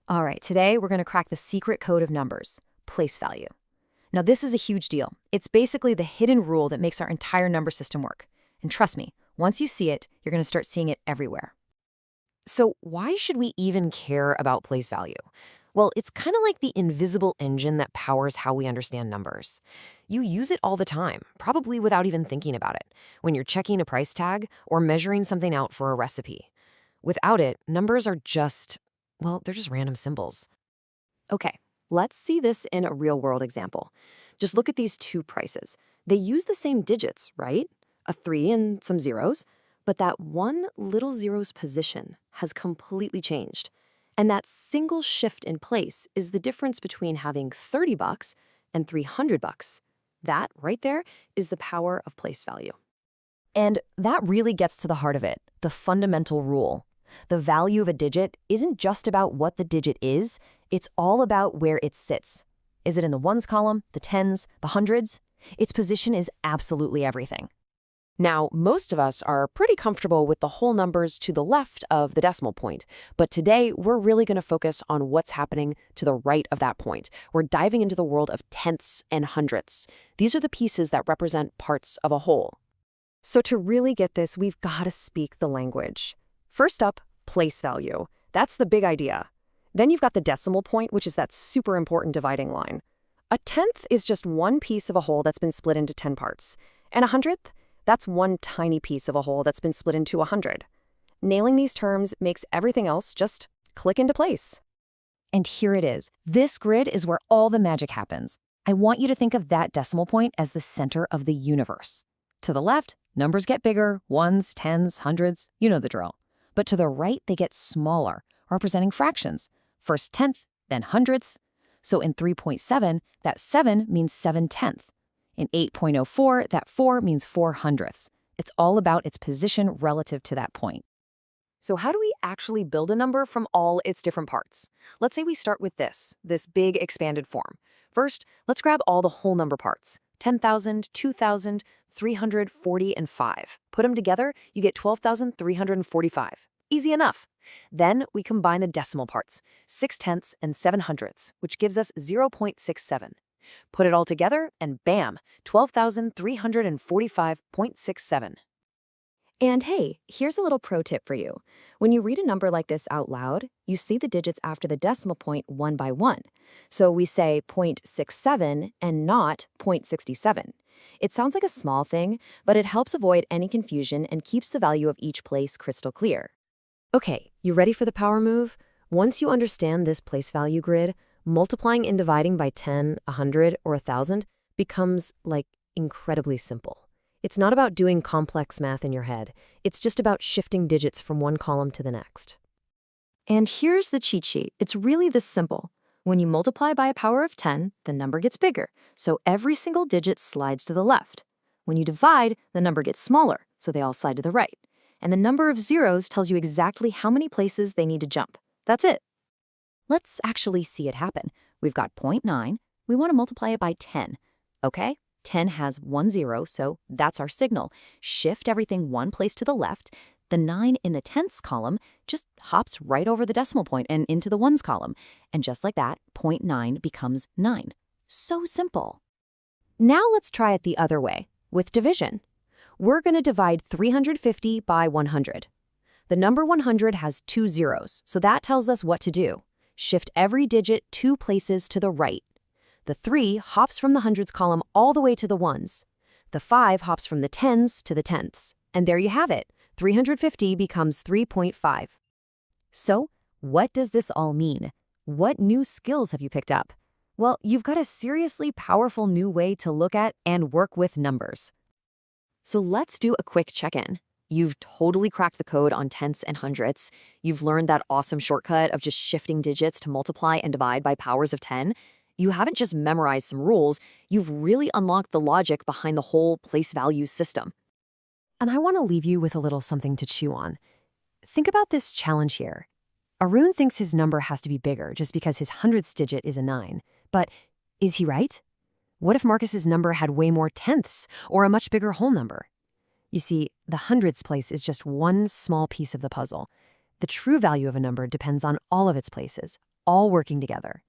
All right, today we're going to crack the secret code of numbers, place value. Now, this is a huge deal. It's basically the hidden rule that makes our entire number system work. And trust me, once you see it, you're going to start seeing it everywhere. So, why should we even care about place value? Well, it's kind of like the invisible engine that powers how we understand numbers. You use it all the time, probably without even thinking about it, when you're checking a price tag or measuring something out for a recipe. Without it, numbers are just, well, they're just random symbols. Okay, let's see this in a real-world example. Just look at these two prices. They use the same digits, right? A 3 and some zeros, but that one little zero's position has completely changed. And that single shift in place is the difference between having $30 and $300. That right there is the power of place value. And that really gets to the heart of it, the fundamental rule. The value of a digit isn't just about what the digit is, it's all about where it sits. Is it in the ones column, the tens, the hundreds? Its position is absolutely everything. Now, most of us are pretty comfortable with the whole numbers to the left of the decimal point, but today we're really going to focus on what's happening to the right of that point. We're diving into the world of tenths and hundredths. These are the pieces that represent parts of a whole. So to really get this, we've got to speak the language. First up, place value. That's the big idea. Then you've got the decimal point, which is that super important dividing line. A tenth is just one piece of a whole that's been split into 10 parts. And a hundredth? That's one tiny piece of a whole that's been split into 100. Nailing these terms makes everything else just click into place. And here it is. This grid is where all the magic happens. I want you to think of that decimal point as the center of the universe. To the left, numbers get bigger, ones, tens, hundreds, you know the drill. But to the right, they get smaller, representing fractions. First tenth, then hundredths. So in 3.7, that 7 means 7/10. In 8.04, that 4 means 4/100ths. It's all about its position relative to that point. So how do we actually build a number from all its different parts? Let's say we start with this big expanded form. First, let's grab all the whole number parts. 10,000, 2,000, 340, and 5. Put them together, you get 12,345. Easy enough. Then we combine the decimal parts, 6/10ths and 7/100ths, which gives us 0.67. Put it all together, and bam, 12,345.67. And hey, here's a little pro tip for you. When you read a number like this out loud, you see the digits after the decimal point one by one. So we say 0.67 and not 0.67. It sounds like a small thing, but it helps avoid any confusion and keeps the value of each place crystal clear. Okay, you ready for the power move? Once you understand this place value grid, multiplying and dividing by 10, 100, or 1,000 becomes, incredibly simple. It's not about doing complex math in your head. It's just about shifting digits from one column to the next. And here's the cheat sheet. It's really this simple. When you multiply by a power of 10, the number gets bigger, so every single digit slides to the left. When you divide, the number gets smaller, so they all slide to the right. And the number of zeros tells you exactly how many places they need to jump. That's it. Let's actually see it happen. We've got 0.9. We want to multiply it by 10. Okay, 10 has one zero, so that's our signal. Shift everything one place to the left. The 9 in the tenths column just hops right over the decimal point and into the ones column. And just like that, 0.9 becomes 9. So simple. Now let's try it the other way, with division. We're going to divide 350 by 100. The number 100 has two zeros, so that tells us what to do. Shift every digit two places to the right. The 3 hops from the hundreds column all the way to the ones. The 5 hops from the tens to the tenths. And there you have it. 350 becomes 3.5. So, what does this all mean? What new skills have you picked up? Well, you've got a seriously powerful new way to look at and work with numbers. So let's do a quick check-in. You've totally cracked the code on tenths and hundredths. You've learned that awesome shortcut of just shifting digits to multiply and divide by powers of 10. You haven't just memorized some rules, you've really unlocked the logic behind the whole place value system. And I want to leave you with a little something to chew on. Think about this challenge here. Arun thinks his number has to be bigger just because his hundredths digit is a 9. But is he right? What if Marcus's number had way more tenths or a much bigger whole number? You see, the hundredths place is just one small piece of the puzzle. The true value of a number depends on all of its places, all working together.